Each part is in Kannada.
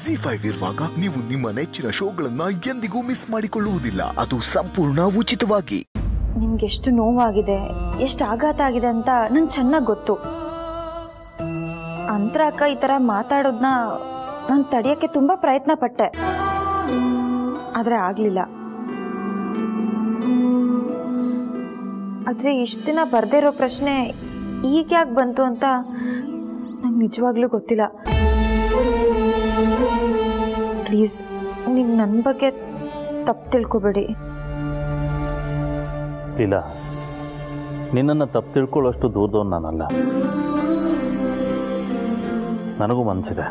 ZEE5 ಇರುವಾಗ ನೀವು ನಿಮ್ಮ ನೆಚ್ಚಿನ ಶೋಗಳನ್ನ ಎಂದಿಗೂ ಮಿಸ್ ಮಾಡಿಕೊಳ್ಳುವುದಿಲ್ಲ. ಅದು ಸಂಪೂರ್ಣ ಉಚಿತವಾಗಿ. ನಿಮ್ಗೆ ಎಷ್ಟು ನೋವಾಗಿದೆ, ಎಷ್ಟು ಆಘಾತ ಆಗಿದೆ ಅಂತ ನಂಗೆ ಚೆನ್ನಾಗಿ ಗೊತ್ತು. ಅಂತರಕ್ಕ ಈ ಥರ ಮಾತಾಡೋದನ್ನ ನಾನು ತಡೆಯೋಕ್ಕೆ ತುಂಬ ಪ್ರಯತ್ನ ಪಟ್ಟೆ, ಆದರೆ ಆಗಲಿಲ್ಲ. ಆದರೆ ಇಷ್ಟು ದಿನ ಬರ್ದೇ ಇರೋ ಪ್ರಶ್ನೆ ಈಗ ಯಾಕೆ ಬಂತು ಅಂತ ನಂಗೆ ನಿಜವಾಗ್ಲೂ ಗೊತ್ತಿಲ್ಲ. ಪ್ಲೀಸ್ ನೀವು ನನ್ನ ಬಗ್ಗೆ ತಪ್ಪು ತಿಳ್ಕೊಬೇಡಿ. ಇಲ್ಲ, ನಿನ್ನನ್ನು ತಪ್ಪು ತಿಳ್ಕೊಳ್ಳೋಷ್ಟು ದೂರದವನು ನಾನಲ್ಲ. ನನಗೂ ಮನಸ್ಸಿದೆ,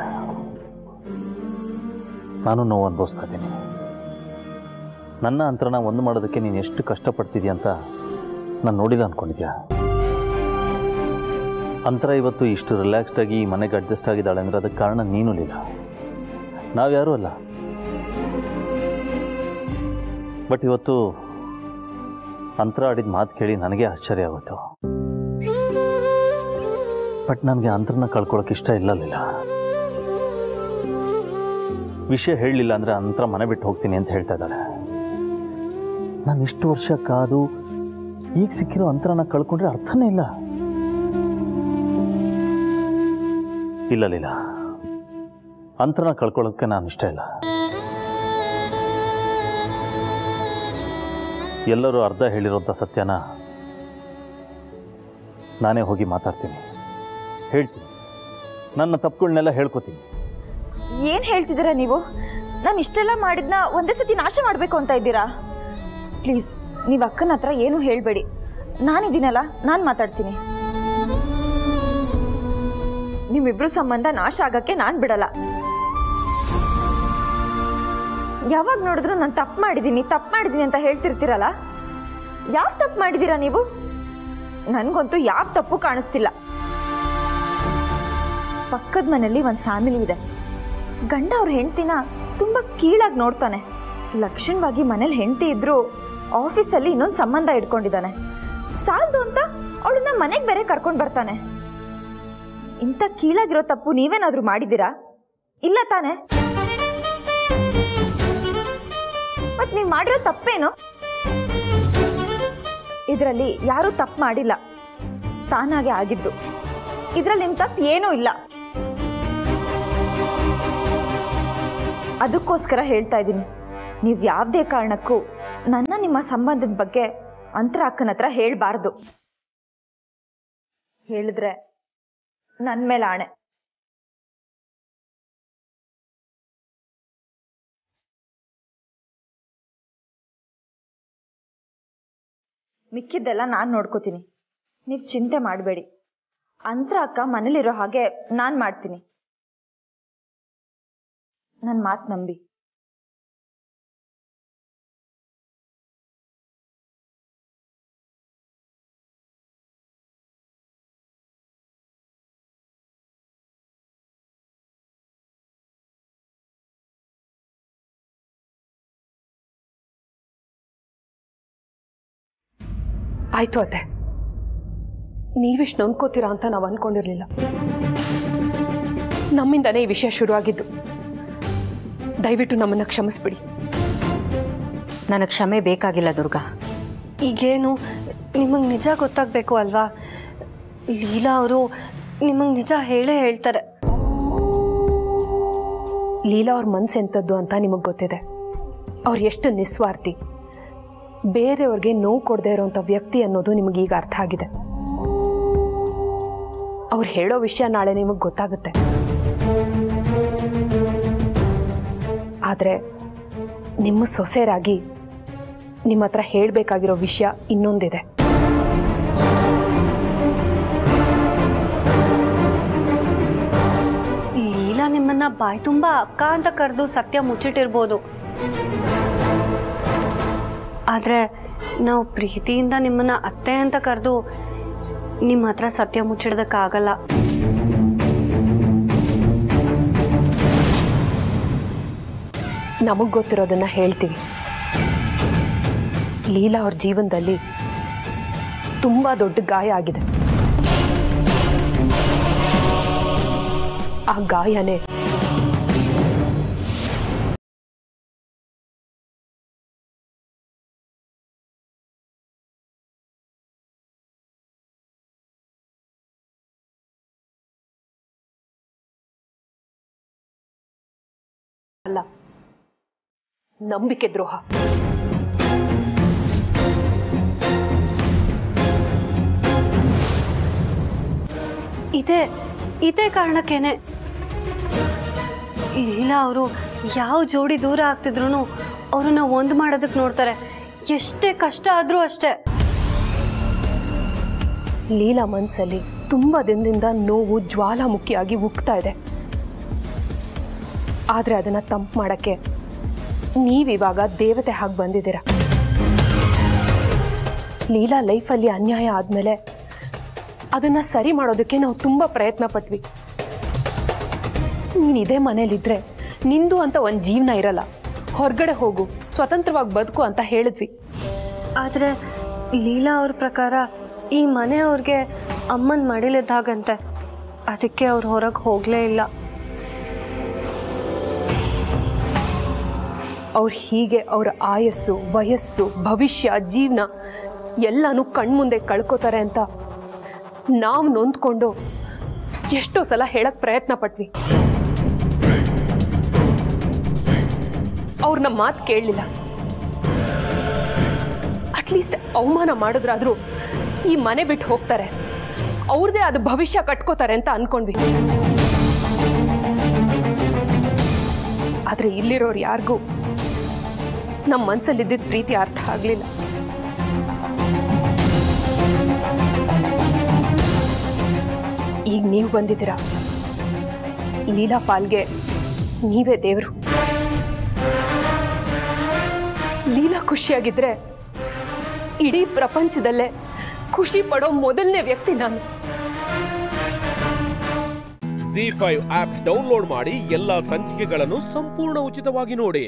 ನಾನು ನೋವು ಅನುಭವಿಸ್ತಾ ಇದ್ದೀನಿ. ನನ್ನ ಅಂತರನ ಒಂದು ಮಾಡೋದಕ್ಕೆ ನೀನು ಎಷ್ಟು ಕಷ್ಟಪಡ್ತಿದ್ಯಾ ಅಂತ ನಾನು ನೋಡಿಲ್ಲ ಅಂದ್ಕೊಂಡಿದ್ಯಾ? ಅಂತರ ಇವತ್ತು ಇಷ್ಟು ರಿಲ್ಯಾಕ್ಸ್ಡಾಗಿ ಈ ಮನೆಗೆ ಅಡ್ಜಸ್ಟ್ ಆಗಿದ್ದಾಳೆ ಅಂದರೆ ಅದಕ್ಕೆ ಕಾರಣ ನೀನು ಲೀಲಾ, ನಾವ್ಯಾರೂ ಅಲ್ಲ. ಬಟ್ ಇವತ್ತು ಅಂತರ ಆಡಿದ ಮಾತು ಕೇಳಿ ನನಗೆ ಆಶ್ಚರ್ಯ ಆಗೋಯ್ತು. ಬಟ್ ನನಗೆ ಅಂತರನ ಕಳ್ಕೊಳ್ಳೋಕೆ ಇಷ್ಟ ಇಲ್ಲ ಲೀಲಾ. ವಿಷಯ ಹೇಳಲಿಲ್ಲ ಅಂದರೆ ಅಂತರ ಮನೆ ಬಿಟ್ಟು ಹೋಗ್ತೀನಿ ಅಂತ ಹೇಳ್ತಾ ಇದ್ದಾಳೆ. ನಾನು ಇಷ್ಟು ವರ್ಷ ಕಾದು ಈಗ ಸಿಕ್ಕಿರೋ ಅಂತರನ ಕಳ್ಕೊಂಡ್ರೆ ಅರ್ಥನೇ ಇಲ್ಲ. ಇಲ್ಲ ಲೀಲಾ, ಅಂತರನ ಕಳ್ಕೊಳ್ಳೋಕ್ಕೆ ನಾನು ಇಷ್ಟ ಇಲ್ಲ. ಎಲ್ಲರೂ ಅರ್ಧ ಹೇಳಿರೋಂಥ ಸತ್ಯನ ನಾನೇ ಹೋಗಿ ಮಾತಾಡ್ತೀನಿ, ಹೇಳ್ತೀನಿ, ನನ್ನ ತಪ್ಪುಗಳನ್ನೆಲ್ಲ ಹೇಳ್ಕೊತೀನಿ. ಏನು ಹೇಳ್ತಿದ್ದೀರಾ ನೀವು? ನಾನು ಇಷ್ಟೆಲ್ಲ ಮಾಡಿದ್ನ ಒಂದೇ ಸತಿ ನಾಶ ಮಾಡಬೇಕು ಅಂತ ಇದ್ದೀರಾ? ಪ್ಲೀಸ್ ನೀವು ಅಕ್ಕನ ಹತ್ರ ಏನೂ ಹೇಳಬೇಡಿ. ನಾನಿದ್ದೀನಲ್ಲ, ನಾನು ಮಾತಾಡ್ತೀನಿ. ನಿಮ್ಮಿಬ್ರು ಸಂಬಂಧ ನಾಶ ಆಗಕ್ಕೆ ನಾನು ಬಿಡಲ್ಲ. ಯಾವಾಗ ನೋಡಿದ್ರು ನಾನು ತಪ್ಪು ಮಾಡಿದ್ದೀನಿ ಅಂತ ಹೇಳ್ತಿರ್ತೀರಲ್ಲ, ಯಾವ ತಪ್ಪು ಮಾಡಿದ್ದೀರಾ ನೀವು? ನನಗಂತೂ ಯಾವ ತಪ್ಪು ಕಾಣಿಸ್ತಿಲ್ಲ. ಪಕ್ಕದ ಮನೆಯಲ್ಲಿ ಒಂದು ಫ್ಯಾಮಿಲಿ ಇದೆ. ಗಂಡ ಅವ್ರ ಹೆಂಡತಿನ ತುಂಬ ಕೀಳಾಗಿ ನೋಡ್ತಾನೆ. ಲಕ್ಷಣವಾಗಿ ಮನೇಲಿ ಹೆಂಡತಿ ಇದ್ರು ಆಫೀಸಲ್ಲಿ ಇನ್ನೊಂದು ಸಂಬಂಧ ಇಟ್ಕೊಂಡಿದ್ದಾನೆ. ಸಾಲದು ಅಂತ ಅವಳನ್ನ ಮನೆಗೆ ಬೇರೆ ಕರ್ಕೊಂಡು ಬರ್ತಾನೆ. ಇಂಥ ಕೀಳಾಗಿರೋ ತಪ್ಪು ನೀವೇನಾದ್ರೂ ಮಾಡಿದ್ದೀರಾ? ಇಲ್ಲ ತಾನೆ? ಮತ್ ನೀವು ಮಾಡಿರೋ ತಪ್ಪೇನು? ಇದರಲ್ಲಿ ಯಾರೂ ತಪ್ಪು ಮಾಡಿಲ್ಲ, ತಾನಾಗೆ ಆಗಿದ್ದು. ಇದರಲ್ಲಿ ನಿಮ್ ತಪ್ಪು ಏನೂ ಇಲ್ಲ. ಅದಕ್ಕೋಸ್ಕರ ಹೇಳ್ತಾ ಇದ್ದೀನಿ, ನೀವು ಯಾವುದೇ ಕಾರಣಕ್ಕೂ ನನ್ನ ನಿಮ್ಮ ಸಂಬಂಧದ ಬಗ್ಗೆ ಅಂತರ ಅಕ್ಕನ ಹತ್ರ ಹೇಳಬಾರ್ದು. ಹೇಳಿದ್ರೆ ನನ್ನ ಮೇಲೆ ಆಣೆ. ಮಿಕ್ಕಿದ್ದೆಲ್ಲ ನಾನು ನೋಡ್ಕೋತೀನಿ, ನೀವು ಚಿಂತೆ ಮಾಡಬೇಡಿ. ಅಂತರ ಅಕ್ಕ ಮನೇಲಿರೋ ಹಾಗೆ ನಾನು ಮಾಡ್ತೀನಿ. ನನ್ನ ಮಾತು ನಂಬಿ. ಆಯ್ತು ಅತ್ತೆ, ನೀವೆಷ್ಟು ನೊಂದ್ಕೋತೀರಾ ಅಂತ ನಾವು ಅನ್ಕೊಂಡಿರ್ಲಿಲ್ಲ. ನಮ್ಮಿಂದನೇ ಈ ವಿಷಯ ಶುರುವಾಗಿದ್ದು. ದಯವಿಟ್ಟು ನಮ್ಮನ್ನ ಕ್ಷಮಿಸ್ಬಿಡಿ. ನನಗೆ ಕ್ಷಮೆ ಬೇಕಾಗಿಲ್ಲ ದುರ್ಗಾ. ಈಗೇನು ನಿಮಗೆ ನಿಜ ಗೊತ್ತಾಗಬೇಕು ಅಲ್ವಾ? ಲೀಲಾ ಅವರು ನಿಮಗೆ ನಿಜ ಹೇಳೇ ಹೇಳ್ತಾರೆ. ಲೀಲಾ ಅವ್ರ ಮನ್ಸು ಎಂಥದ್ದು ಅಂತ ನಿಮಗೆ ಗೊತ್ತಿದೆ. ಅವ್ರು ಎಷ್ಟು ನಿಸ್ವಾರ್ಥಿ, ಬೇರೆಯವ್ರಿಗೆ ನೋವು ಕೊಡದೇ ಇರೋಂಥ ವ್ಯಕ್ತಿ ಅನ್ನೋದು ನಿಮಗೀಗ ಅರ್ಥ ಆಗಿದೆ. ಅವ್ರು ಹೇಳೋ ವಿಷಯ ನಾಳೆ ನಿಮಗೆ ಗೊತ್ತಾಗುತ್ತೆ. ಆದರೆ ನಿಮ್ಮ ಸೊಸೆರಾಗಿ ನಿಮ್ಮ ಹತ್ರ ಹೇಳಬೇಕಾಗಿರೋ ವಿಷಯ ಇನ್ನೊಂದಿದೆ. ಲೀಲಾ ನಿಮ್ಮನ್ನ ಬಾಯಿ ತುಂಬ ಅಕ್ಕ ಅಂತ ಕರೆದು ಸತ್ಯ ಮುಚ್ಚಿಟ್ಟಿರ್ಬೋದು, ಆದರೆ ನಾವು ಪ್ರೀತಿಯಿಂದ ನಿಮ್ಮನ್ನ ಅತ್ತೆ ಅಂತ ಕರೆದು ನಿಮ್ಮ ಹತ್ರ ಸತ್ಯ ಮುಚ್ಚಿಡೋದಕ್ಕಾಗಲ್ಲ. ನಮಗೆ ಗೊತ್ತಿರೋದನ್ನ ಹೇಳ್ತೀವಿ. ಲೀಲಾ ಅವ್ರ ಜೀವನದಲ್ಲಿ ತುಂಬ ದೊಡ್ಡ ಗಾಯ ಆಗಿದೆ. ಆ ಗಾಯನೇ ಅಲ್ಲ, ನಂಬಿಕೆ ದ್ರೋಹ. ಇದೇ ಕಾರಣಕ್ಕೇನೆ ಲೀಲಾ ಅವರು ಯಾವ ಜೋಡಿ ದೂರ ಆಗ್ತಿದ್ರು ಅವ್ರನ್ನ ಒಂದು ಮಾಡೋದಕ್ಕೆ ನೋಡ್ತಾರೆ. ಎಷ್ಟೇ ಕಷ್ಟ ಆದ್ರೂ ಅಷ್ಟೇ. ಲೀಲಾ ಮನಸ್ಸಲ್ಲಿ ತುಂಬಾ ದಿನದಿಂದ ನೋವು ಜ್ವಾಲಾಮುಖಿಯಾಗಿ ಉಕ್ತಾ ಇದೆ. ಆದ್ರೆ ಅದನ್ನ ತಂಪು ಮಾಡಕ್ಕೆ ನೀವಿವಾಗ ದೇವತೆ ಹಾಗೆ ಬಂದಿದ್ದೀರ. ಲೀಲಾ ಲೈಫಲ್ಲಿ ಅನ್ಯಾಯ ಆದ್ಮೇಲೆ ಅದನ್ನ ಸರಿ ಮಾಡೋದಕ್ಕೆ ನಾವು ತುಂಬಾ ಪ್ರಯತ್ನ ಪಟ್ವಿ. ನೀನ್ ಇದೇ ಮನೇಲಿದ್ರೆ ನಿಂದು ಅಂತ ಒಂದು ಜೀವನ ಇರಲ್ಲ, ಹೊರಗಡೆ ಹೋಗು, ಸ್ವತಂತ್ರವಾಗಿ ಬದುಕು ಅಂತ ಹೇಳಿದ್ವಿ. ಆದರೆ ಲೀಲಾ ಅವ್ರ ಪ್ರಕಾರ ಈ ಮನೆ ಅವ್ರಿಗೆ ಅಮ್ಮನ ಮಡಿಲಿದ್ದಾಗಂತೆ. ಅದಕ್ಕೆ ಅವ್ರು ಹೊರಗೆ ಹೋಗಲೇ ಇಲ್ಲ. ಅವ್ರು ಹೀಗೆ ಅವರ ಆಯಸ್ಸು, ವಯಸ್ಸು, ಭವಿಷ್ಯ, ಜೀವನ ಎಲ್ಲನೂ ಕಣ್ಮುಂದೆ ಕಳ್ಕೋತಾರೆ ಅಂತ ನಾವು ನೊಂದ್ಕೊಂಡು ಎಷ್ಟೋ ಸಲ ಹೇಳಕ್ ಪ್ರಯತ್ನ ಪಟ್ವಿ. ಅವ್ರನ್ನ ಮಾತು ಕೇಳಲಿಲ್ಲ. ಅಟ್ಲೀಸ್ಟ್ ಅವಮಾನ ಮಾಡಿದ್ರಾದ್ರೂ ಈ ಮನೆ ಬಿಟ್ಟು ಹೋಗ್ತಾರೆ, ಅವ್ರದೇ ಆದ ಭವಿಷ್ಯ ಕಟ್ಕೋತಾರೆ ಅಂತ ಅನ್ಕೊಂಡ್ವಿ. ಆದ್ರೆ ಇಲ್ಲಿರೋರು ಯಾರಿಗೂ ನಮ್ಮ ಮನ್ಸಲ್ಲಿದ್ದಿದ್ದ ಪ್ರೀತಿ ಅರ್ಥ ಆಗ್ಲಿಲ್ಲ. ಈಗ ನೀವು ಬಂದಿದ್ದೀರಾ. ಲೀಲಾ ಪಾಲ್ಗೆ ನೀವೇ ದೇವರು. ಲೀಲಾ ಖುಷಿಯಾಗಿದ್ರೆ ಇಡೀ ಪ್ರಪಂಚದಲ್ಲೇ ಖುಷಿ ಪಡೋ ಮೊದಲನೇ ವ್ಯಕ್ತಿ ನಾನು. ZEE5 ಆಪ್ ಡೌನ್ಲೋಡ್ ಮಾಡಿ ಎಲ್ಲಾ ಸಂಚಿಕೆಗಳನ್ನು ಸಂಪೂರ್ಣ ಉಚಿತವಾಗಿ ನೋಡಿ.